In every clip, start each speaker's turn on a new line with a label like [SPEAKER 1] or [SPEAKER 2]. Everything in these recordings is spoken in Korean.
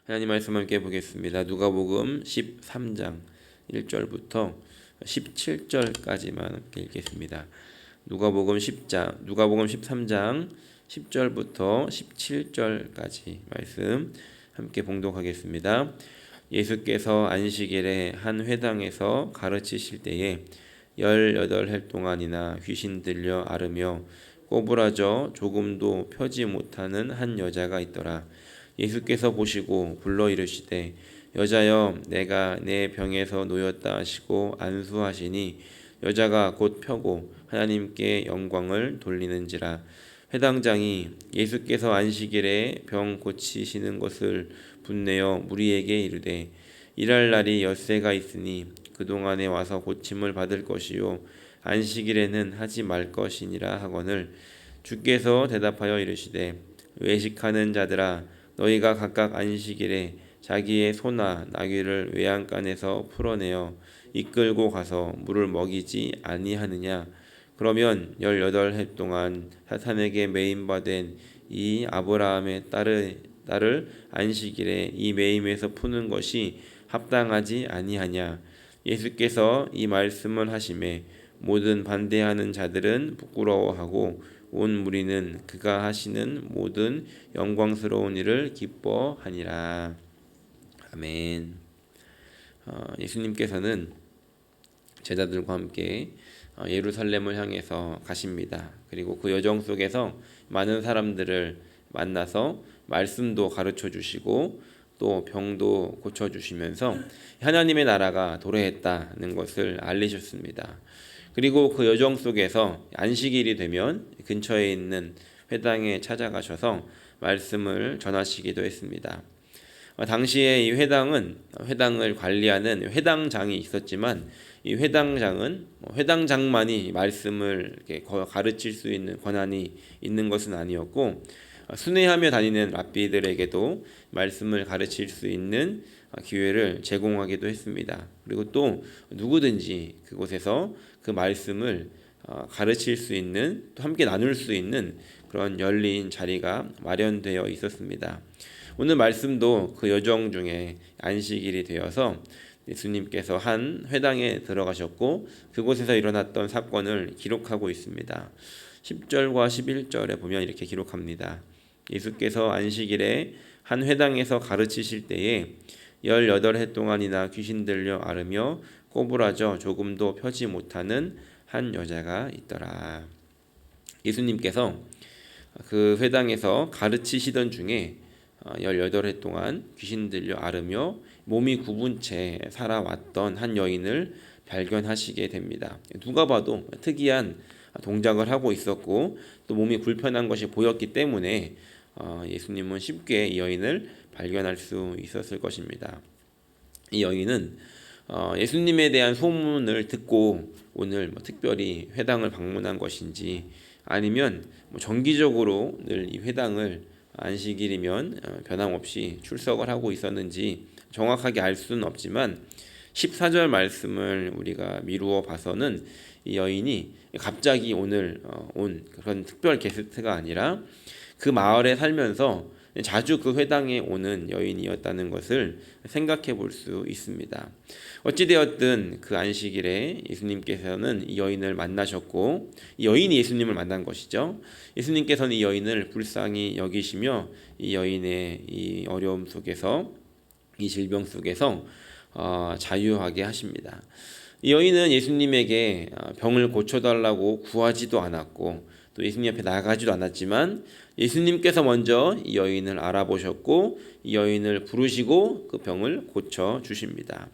[SPEAKER 1] 하나님 말씀 함께 보겠습니다. 누가복음 13장 1절부터 17절까지만 함께 읽겠습니다. 누가복음 13장 10절부터 17절까지 말씀 함께 봉독하겠습니다. 예수께서 안식일에 한 회당에서 가르치실 때에 18해 동안이나 귀신 들려 앓으며 꼬부라져 조금도 펴지 못하는 한 여자가 있더라. 예수께서 보시고 불러 이르시되 여자여 내가 내 병에서 놓였다 하시고 안수하시니 여자가 곧 펴고 하나님께 영광을 돌리는지라. 회당장이 예수께서 안식일에 병 고치시는 것을 분내어 무리에게 이르되 일할 날이 엿새가 있으니 그동안에 와서 고침을 받을 것이요 안식일에는 하지 말 것이니라 하거늘 주께서 대답하여 이르시되 외식하는 자들아 너희가 각각 안식일에 자기의 소나 나귀를 외양간에서 풀어내어 이끌고 가서 물을 먹이지 아니하느냐. 그러면 18해 동안 사탄에게 매임받은 이 아브라함의 딸을 안식일에 이 매임에서 푸는 것이 합당하지 아니하냐. 예수께서 이 말씀을 하심에 모든 반대하는 자들은 부끄러워하고 온 무리는 그가 하시는 모든 영광스러운 일을 기뻐하니라. 아멘. 예수님께서는 제자들과 함께 예루살렘을 향해서 가십니다. 그리고 그 여정 속에서 많은 사람들을 만나서 말씀도 가르쳐 주시고 또 병도 고쳐 주시면서 하나님의 나라가 도래했다는 것을 알리셨습니다. 그리고 그 여정 속에서 안식일이 되면 근처에 있는 회당에 찾아가셔서 말씀을 전하시기도 했습니다. 당시에 이 회당을 관리하는 회당장이 있었지만 이 회당장만이 말씀을 이렇게 가르칠 수 있는 권한이 있는 것은 아니었고 순회하며 다니는 랍비들에게도 말씀을 가르칠 수 있는 기회를 제공하기도 했습니다. 그리고 또 누구든지 그곳에서 그 말씀을 가르칠 수 있는 또 함께 나눌 수 있는 그런 열린 자리가 마련되어 있었습니다. 오늘 말씀도 그 여정 중에 안식일이 되어서 예수님께서 한 회당에 들어가셨고 그곳에서 일어났던 사건을 기록하고 있습니다. 10절과 11절에 보면 이렇게 기록합니다. 예수께서 안식일에 한 회당에서 가르치실 때에 18해 동안이나 귀신 들려 앓으며 꼬부라져 조금도 펴지 못하는 한 여자가 있더라. 예수님께서 그 회당에서 가르치시던 중에 18해 동안 귀신 들려 앓으며 몸이 굽은 채 살아왔던 한 여인을 발견하시게 됩니다. 누가 봐도 특이한 동작을 하고 있었고 또 몸이 불편한 것이 보였기 때문에 예수님은 쉽게 이 여인을 발견할 수 있었을 것입니다. 이 여인은 예수님에 대한 소문을 듣고 오늘 특별히 회당을 방문한 것인지 아니면 정기적으로 늘 이 회당을 안식일이면 변함없이 출석을 하고 있었는지 정확하게 알 수는 없지만 14절 말씀을 우리가 미루어 봐서는 이 여인이 갑자기 오늘 온 그런 특별 게스트가 아니라 그 마을에 살면서 자주 그 회당에 오는 여인이었다는 것을 생각해 볼 수 있습니다. 어찌되었든 그 안식일에 예수님께서는 이 여인을 만나셨고 이 여인이 예수님을 만난 것이죠. 예수님께서는 이 여인을 불쌍히 여기시며 이 여인의 이 어려움 속에서 이 질병 속에서 자유하게 하십니다. 이 여인은 예수님에게 병을 고쳐달라고 구하지도 않았고 또 예수님 앞에 나가지도 않았지만 예수님께서 먼저 이 여인을 알아보셨고 이 여인을 부르시고 그 병을 고쳐 주십니다.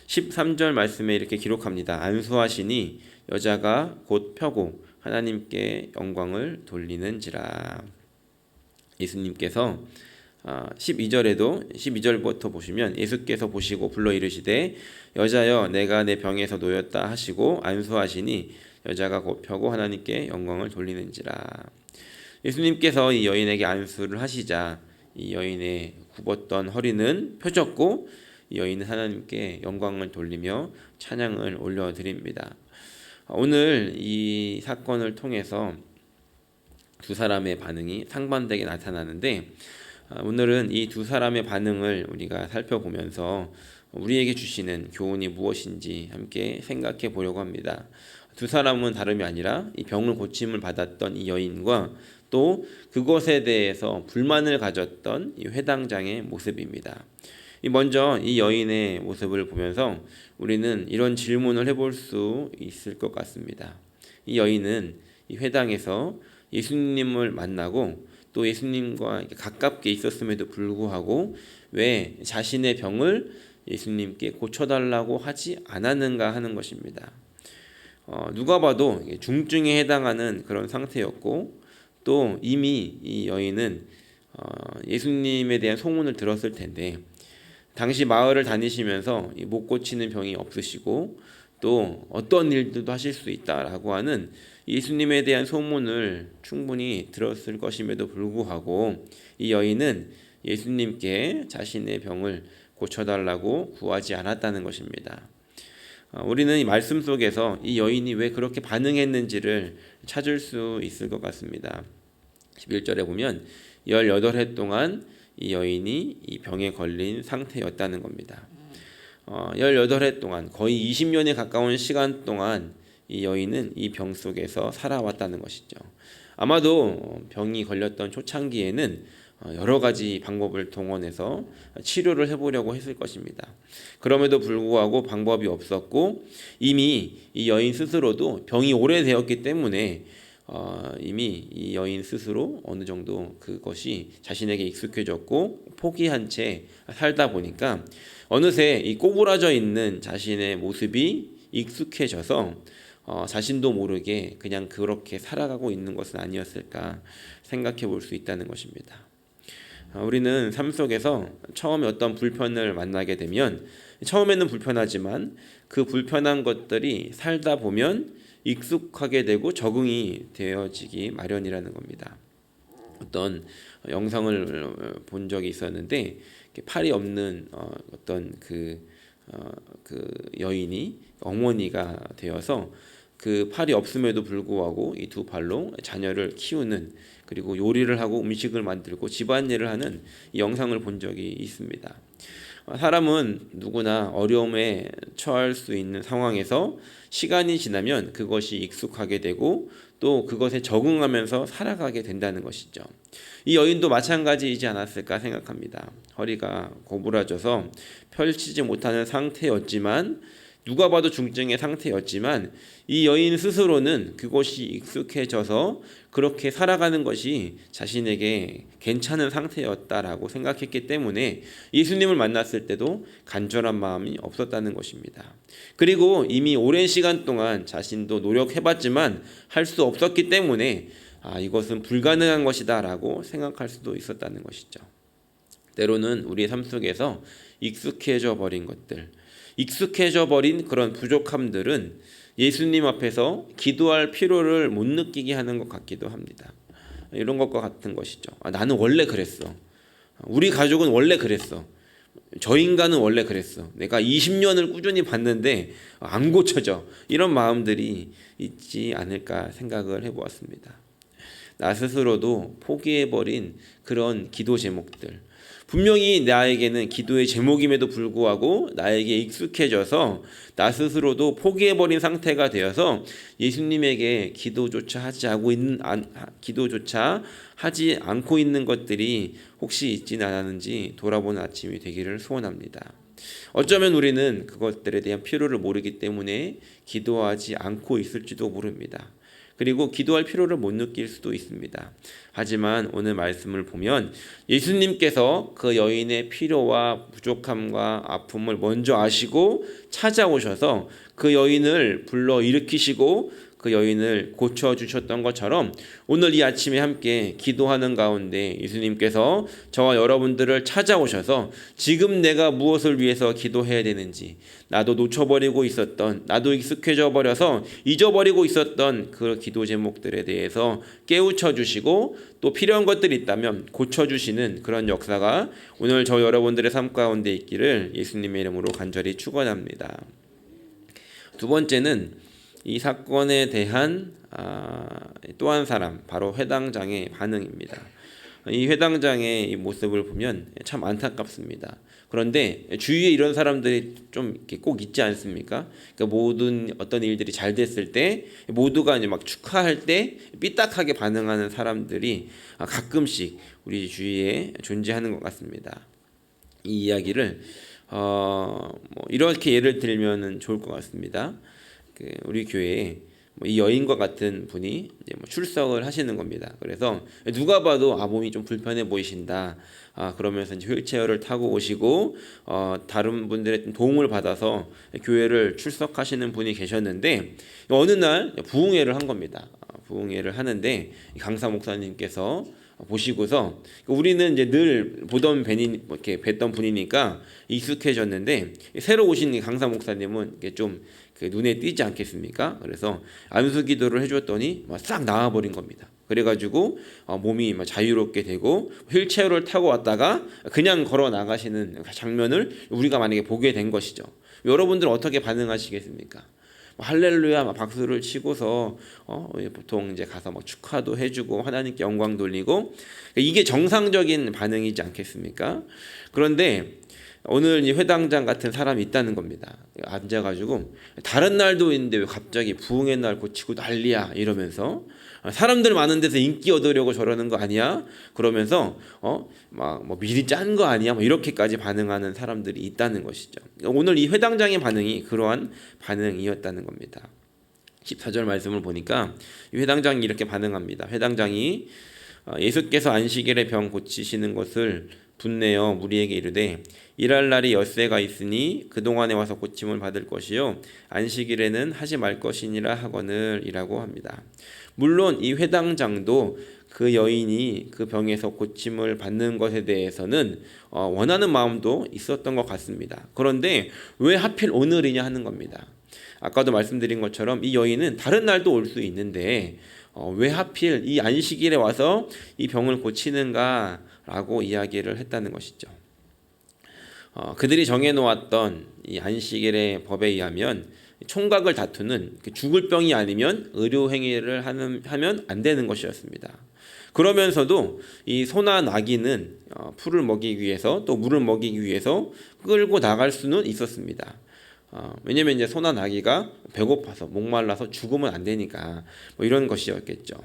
[SPEAKER 1] 13절 말씀에 이렇게 기록합니다. 안수하시니 여자가 곧 펴고 하나님께 영광을 돌리는지라. 예수님께서 12절부터 보시면 예수께서 보시고 불러 이르시되 여자여 내가 내 병에서 놓였다 하시고 안수하시니 여자가 곧 펴고 하나님께 영광을 돌리는지라. 예수님께서 이 여인에게 안수를 하시자 이 여인의 굽었던 허리는 펴졌고 이 여인은 하나님께 영광을 돌리며 찬양을 올려드립니다. 오늘 이 사건을 통해서 두 사람의 반응이 상반되게 나타나는데 오늘은 이 두 사람의 반응을 우리가 살펴보면서 우리에게 주시는 교훈이 무엇인지 함께 생각해 보려고 합니다. 두 사람은 다름이 아니라 이 병을 고침을 받았던 이 여인과 또 그것에 대해서 불만을 가졌던 이 회당장의 모습입니다. 먼저 이 여인의 모습을 보면서 우리는 이런 질문을 해볼 수 있을 것 같습니다. 이 여인은 이 회당에서 예수님을 만나고 또 예수님과 가깝게 있었음에도 불구하고 왜 자신의 병을 예수님께 고쳐달라고 하지 않았는가 하는 것입니다. 누가 봐도 중증에 해당하는 그런 상태였고 또 이미 이 여인은 예수님에 대한 소문을 들었을 텐데 당시 마을을 다니시면서 못 고치는 병이 없으시고 또 어떤 일들도 하실 수 있다라고 하는 예수님에 대한 소문을 충분히 들었을 것임에도 불구하고 이 여인은 예수님께 자신의 병을 고쳐달라고 구하지 않았다는 것입니다. 우리는 이 말씀 속에서 이 여인이 왜 그렇게 반응했는지를 찾을 수 있을 것 같습니다. 11절에 보면 18해 동안 이 여인이 이 병에 걸린 상태였다는 겁니다. 18해 동안 거의 20년에 가까운 시간 동안 이 여인은 이 병 속에서 살아왔다는 것이죠. 아마도 병이 걸렸던 초창기에는 여러 가지 방법을 동원해서 치료를 해보려고 했을 것입니다. 그럼에도 불구하고 방법이 없었고 이미 이 여인 스스로도 병이 오래되었기 때문에 이미 이 여인 스스로 어느 정도 그것이 자신에게 익숙해졌고 포기한 채 살다 보니까 어느새 이 꼬부라져 있는 자신의 모습이 익숙해져서 자신도 모르게 그냥 그렇게 살아가고 있는 것은 아니었을까 생각해 볼 수 있다는 것입니다. 우리는 삶 속에서 처음에 어떤 불편을 만나게 되면 처음에는 불편하지만 그 불편한 것들이 살다 보면 익숙하게 되고 적응이 되어지기 마련이라는 겁니다. 어떤 영상을 본 적이 있었는데 팔이 없는 어떤 그 여인이 어머니가 되어서 그 팔이 없음에도 불구하고 이 두 팔로 자녀를 키우는 그리고 요리를 하고 음식을 만들고 집안일을 하는 이 영상을 본 적이 있습니다. 사람은 누구나 어려움에 처할 수 있는 상황에서 시간이 지나면 그것이 익숙하게 되고 또 그것에 적응하면서 살아가게 된다는 것이죠. 이 여인도 마찬가지이지 않았을까 생각합니다. 허리가 고부라져서 펼치지 못하는 상태였지만 누가 봐도 중증의 상태였지만 이 여인 스스로는 그것이 익숙해져서 그렇게 살아가는 것이 자신에게 괜찮은 상태였다라고 생각했기 때문에 예수님을 만났을 때도 간절한 마음이 없었다는 것입니다. 그리고 이미 오랜 시간 동안 자신도 노력해봤지만 할 수 없었기 때문에 이것은 불가능한 것이다 라고 생각할 수도 있었다는 것이죠. 때로는 우리의 삶 속에서 익숙해져 버린 것들, 익숙해져 버린 그런 부족함들은 예수님 앞에서 기도할 필요를 못 느끼게 하는 것 같기도 합니다. 이런 것과 같은 것이죠. 나는 원래 그랬어. 우리 가족은 원래 그랬어. 저 인간은 원래 그랬어. 내가 20년을 꾸준히 봤는데 안 고쳐져. 이런 마음들이 있지 않을까 생각을 해보았습니다. 나 스스로도 포기해버린 그런 기도 제목들, 분명히 나에게는 기도의 제목임에도 불구하고 나에게 익숙해져서 나 스스로도 포기해버린 상태가 되어서 예수님에게 기도조차 하지 않고 있는 것들이 혹시 있지는 않았는지 돌아보는 아침이 되기를 소원합니다. 어쩌면 우리는 그것들에 대한 필요를 모르기 때문에 기도하지 않고 있을지도 모릅니다. 그리고 기도할 필요를 못 느낄 수도 있습니다. 하지만 오늘 말씀을 보면 예수님께서 그 여인의 필요와 부족함과 아픔을 먼저 아시고 찾아오셔서 그 여인을 불러 일으키시고 그 여인을 고쳐주셨던 것처럼 오늘 이 아침에 함께 기도하는 가운데 예수님께서 저와 여러분들을 찾아오셔서 지금 내가 무엇을 위해서 기도해야 되는지, 나도 놓쳐버리고 있었던, 나도 익숙해져 버려서 잊어버리고 있었던 그 기도 제목들에 대해서 깨우쳐 주시고 또 필요한 것들이 있다면 고쳐주시는 그런 역사가 오늘 저 여러분들의 삶 가운데 있기를 예수님의 이름으로 간절히 축원합니다. 두 번째는 이 사건에 대한 또 한 사람, 바로 회당장의 반응입니다. 이 회당장의 이 모습을 보면 참 안타깝습니다. 그런데 주위에 이런 사람들이 좀 이렇게 꼭 있지 않습니까? 그러니까 모든 어떤 일들이 잘 됐을 때 모두가 이제 막 축하할 때 삐딱하게 반응하는 사람들이 가끔씩 우리 주위에 존재하는 것 같습니다. 이 이야기를 뭐 이렇게 예를 들면은 좋을 것 같습니다. 우리 교회에 이 여인과 같은 분이 이제 출석을 하시는 겁니다. 그래서 누가 봐도 몸이 좀 불편해 보이신다. 그러면서 이제 휠체어를 타고 오시고 다른 분들의 도움을 받아서 교회를 출석하시는 분이 계셨는데 어느 날 부흥회를 한 겁니다. 부흥회를 하는데 강사 목사님께서 보시고서 우리는 이제 늘 보던 이렇게 뵀던 분이니까 익숙해졌는데 새로 오신 강사 목사님은 이게 좀 눈에 띄지 않겠습니까? 그래서 안수 기도를 해줬더니 싹 나와버린 겁니다. 그래가지고 몸이 자유롭게 되고 휠체어를 타고 왔다가 그냥 걸어 나가시는 장면을 우리가 만약에 보게 된 것이죠. 여러분들은 어떻게 반응하시겠습니까? 할렐루야 박수를 치고서 보통 이제 가서 축하도 해주고 하나님께 영광 돌리고 이게 정상적인 반응이지 않겠습니까? 그런데 오늘 이 회당장 같은 사람이 있다는 겁니다. 앉아가지고 다른 날도 있는데 왜 갑자기 부흥의 날 고치고 난리야 이러면서 사람들 많은 데서 인기 얻으려고 저러는 거 아니야? 그러면서 미리 짠 거 아니야? 이렇게까지 반응하는 사람들이 있다는 것이죠. 오늘 이 회당장의 반응이 그러한 반응이었다는 겁니다. 14절 말씀을 보니까 이 회당장이 이렇게 반응합니다. 회당장이 예수께서 안식일에 병 고치시는 것을 분내어 무리에게 이르되 일할 날이 엿새가 있으니 그동안에 와서 고침을 받을 것이요 안식일에는 하지 말 것이니라 하거늘이라고 합니다. 물론 이 회당장도 그 여인이 그 병에서 고침을 받는 것에 대해서는 원하는 마음도 있었던 것 같습니다. 그런데 왜 하필 오늘이냐 하는 겁니다. 아까도 말씀드린 것처럼 이 여인은 다른 날도 올 수 있는데 왜 하필 이 안식일에 와서 이 병을 고치는가라고 이야기를 했다는 것이죠. 그들이 정해놓았던 이 안식일의 법에 의하면 총각을 다투는 죽을 병이 아니면 의료행위를 하면 안 되는 것이었습니다. 그러면서도 이 소나 나귀는 풀을 먹이기 위해서 또 물을 먹이기 위해서 끌고 나갈 수는 있었습니다. 왜냐면 이제 소나 나귀가 배고파서 목말라서 죽으면 안 되니까 이런 것이었겠죠.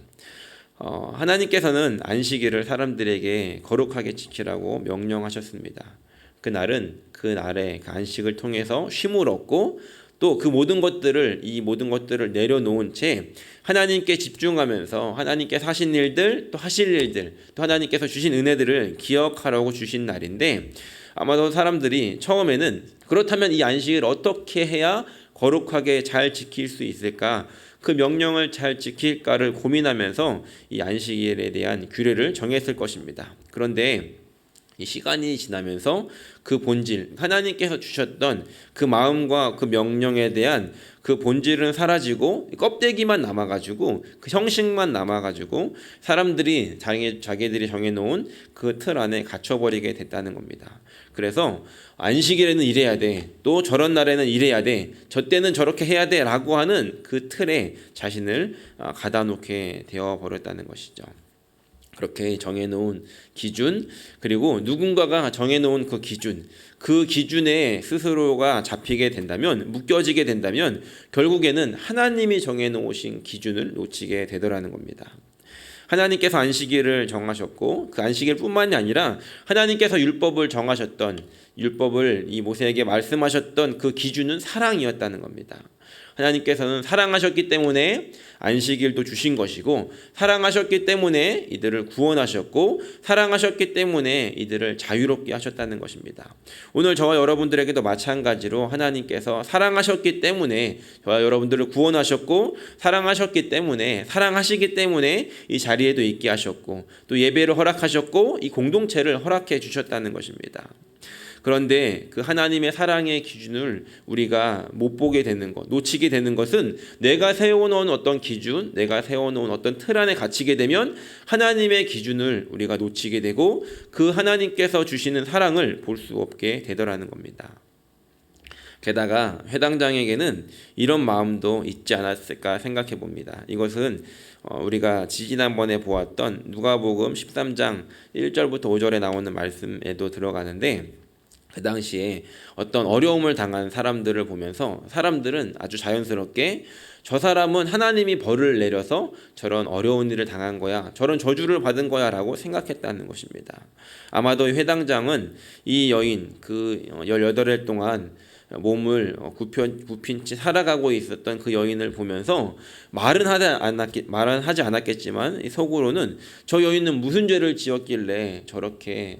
[SPEAKER 1] 하나님께서는 안식일을 사람들에게 거룩하게 지키라고 명령하셨습니다. 그날은 그 날에 그 안식을 통해서 쉼을 얻고 또 그 모든 것들을 내려놓은 채 하나님께 집중하면서 하나님께서 하신 일들 또 하실 일들 또 하나님께서 주신 은혜들을 기억하라고 주신 날인데 아마도 사람들이 처음에는 그렇다면 이 안식을 어떻게 해야 거룩하게 잘 지킬 수 있을까? 그 명령을 잘 지킬까를 고민하면서 이 안식일에 대한 규례를 정했을 것입니다. 그런데 이 시간이 지나면서 그 본질, 하나님께서 주셨던 그 마음과 그 명령에 대한 그 본질은 사라지고 껍데기만 남아가지고 그 형식만 남아가지고 사람들이 자기들이 정해놓은 그 틀 안에 갇혀버리게 됐다는 겁니다. 그래서 안식일에는 이래야 돼, 또 저런 날에는 이래야 돼, 저 때는 저렇게 해야 돼 라고 하는 그 틀에 자신을 가다 놓게 되어버렸다는 것이죠. 그렇게 정해놓은 기준 그리고 누군가가 정해놓은 그 기준에 스스로가 잡히게 된다면 묶여지게 된다면 결국에는 하나님이 정해놓으신 기준을 놓치게 되더라는 겁니다. 하나님께서 안식일을 정하셨고 그 안식일뿐만이 아니라 하나님께서 율법을 정하셨던 율법을 이 모세에게 말씀하셨던 그 기준은 사랑이었다는 겁니다. 하나님께서는 사랑하셨기 때문에 안식일도 주신 것이고 사랑하셨기 때문에 이들을 구원하셨고 사랑하셨기 때문에 이들을 자유롭게 하셨다는 것입니다. 오늘 저와 여러분들에게도 마찬가지로 하나님께서 사랑하셨기 때문에 저와 여러분들을 구원하셨고 사랑하셨기 때문에 사랑하시기 때문에 이 자리에도 있게 하셨고 또 예배를 허락하셨고 이 공동체를 허락해 주셨다는 것입니다. 그런데 그 하나님의 사랑의 기준을 우리가 못 보게 되는 것, 놓치게 되는 것은 내가 세워놓은 어떤 기준, 내가 세워놓은 어떤 틀 안에 갇히게 되면 하나님의 기준을 우리가 놓치게 되고 그 하나님께서 주시는 사랑을 볼 수 없게 되더라는 겁니다. 게다가 회당장에게는 이런 마음도 있지 않았을까 생각해 봅니다. 이것은 우리가 지지난번에 보았던 누가복음 13장 1절부터 5절에 나오는 말씀에도 들어가는데, 그 당시에 어떤 어려움을 당한 사람들을 보면서 사람들은 아주 자연스럽게 저 사람은 하나님이 벌을 내려서 저런 어려운 일을 당한 거야, 저런 저주를 받은 거야 라고 생각했다는 것입니다. 아마도 회당장은 이 여인, 그 18일 동안 몸을 굽힌 채 살아가고 있었던 그 여인을 보면서 말은 하지 않았겠지만 속으로는 저 여인은 무슨 죄를 지었길래 저렇게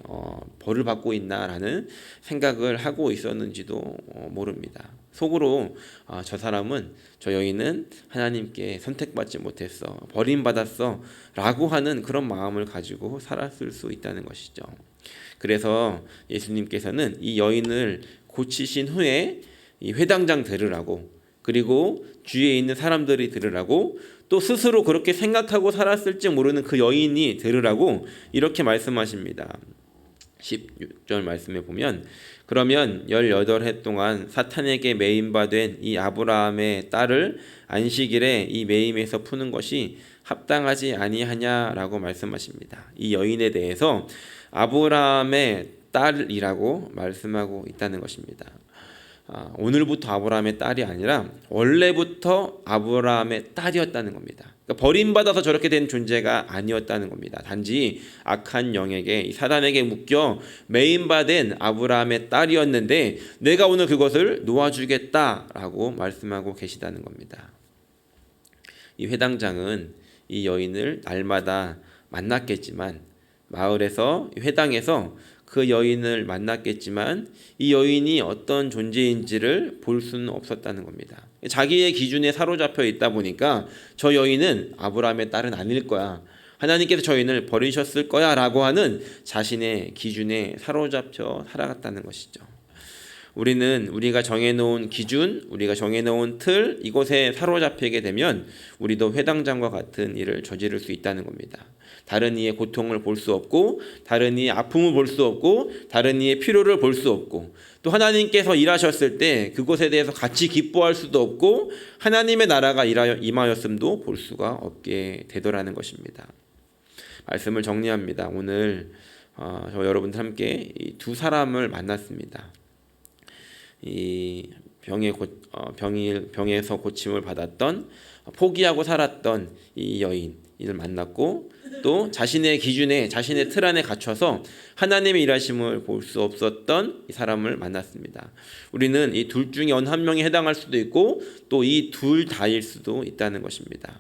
[SPEAKER 1] 벌을 받고 있나라는 생각을 하고 있었는지도 모릅니다. 속으로 저 사람은, 저 여인은 하나님께 선택받지 못했어, 버림받았어 라고 하는 그런 마음을 가지고 살았을 수 있다는 것이죠. 그래서 예수님께서는 이 여인을 고치신 후에 이 회당장 들으라고, 그리고 주위에 있는 사람들이 들으라고, 또 스스로 그렇게 생각하고 살았을지 모르는 그 여인이 들으라고 이렇게 말씀하십니다. 16절 말씀에 보면, 그러면 18해 동안 사탄에게 매임받은 이 아브라함의 딸을 안식일에 이 매임에서 푸는 것이 합당하지 아니하냐라고 말씀하십니다. 이 여인에 대해서 아브라함의 딸이라고 말씀하고 있다는 것입니다. 오늘부터 아브라함의 딸이 아니라 원래부터 아브라함의 딸이었다는 겁니다. 그러니까 버림받아서 저렇게 된 존재가 아니었다는 겁니다. 단지 악한 영에게, 이 사단에게 묶여 매임받은 아브라함의 딸이었는데 내가 오늘 그것을 놓아주겠다라고 말씀하고 계시다는 겁니다. 이 회당장은 이 여인을 날마다 만났겠지만, 마을에서, 회당에서 그 여인을 만났겠지만 이 여인이 어떤 존재인지를 볼 수는 없었다는 겁니다. 자기의 기준에 사로잡혀 있다 보니까 저 여인은 아브라함의 딸은 아닐 거야, 하나님께서 저 여인을 버리셨을 거야 라고 하는 자신의 기준에 사로잡혀 살아갔다는 것이죠. 우리는 우리가 정해놓은 기준, 우리가 정해놓은 틀, 이곳에 사로잡히게 되면 우리도 회당장과 같은 일을 저지를 수 있다는 겁니다. 다른 이의 고통을 볼 수 없고, 다른 이의 아픔을 볼 수 없고, 다른 이의 필요를 볼 수 없고, 또 하나님께서 일하셨을 때 그것에 대해서 같이 기뻐할 수도 없고, 하나님의 나라가 임하였음도 볼 수가 없게 되더라는 것입니다. 말씀을 정리합니다. 오늘 저 여러분들 함께 이 두 사람을 만났습니다. 이 병에서 고침을 받았던, 포기하고 살았던 이 여인을 만났고, 또 자신의 기준에, 자신의 틀 안에 갇혀서 하나님의 일하심을 볼 수 없었던 이 사람을 만났습니다. 우리는 이 둘 중에 어느 한 명에 해당할 수도 있고 또 이 둘 다일 수도 있다는 것입니다.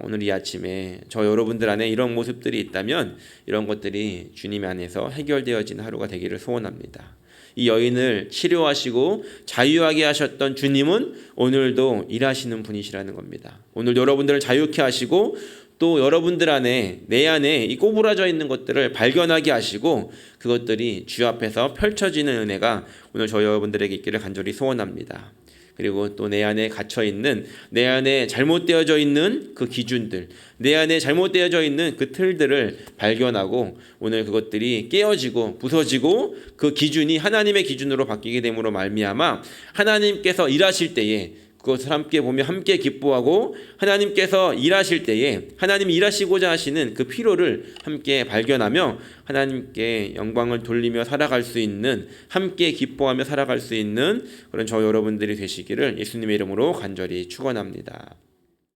[SPEAKER 1] 오늘 이 아침에 저 여러분들 안에 이런 모습들이 있다면 이런 것들이 주님 안에서 해결되어진 하루가 되기를 소원합니다. 이 여인을 치료하시고 자유하게 하셨던 주님은 오늘도 일하시는 분이시라는 겁니다. 오늘 여러분들을 자유케 하시고 또 여러분들 안에, 내 안에 이 꼬부라져 있는 것들을 발견하게 하시고 그것들이 주 앞에서 펼쳐지는 은혜가 오늘 저 여러분들에게 있기를 간절히 소원합니다. 그리고 또 내 안에 갇혀있는, 내 안에 잘못되어져 있는 그 기준들, 내 안에 잘못되어져 있는 그 틀들을 발견하고 오늘 그것들이 깨어지고 부서지고 그 기준이 하나님의 기준으로 바뀌게 됨으로 말미암아 하나님께서 일하실 때에 그것을 함께 보며 함께 기뻐하고, 하나님께서 일하실 때에 하나님이 일하시고자 하시는 그 필요를 함께 발견하며 하나님께 영광을 돌리며 살아갈 수 있는, 함께 기뻐하며 살아갈 수 있는 그런 저 여러분들이 되시기를 예수님의 이름으로 간절히 축원합니다.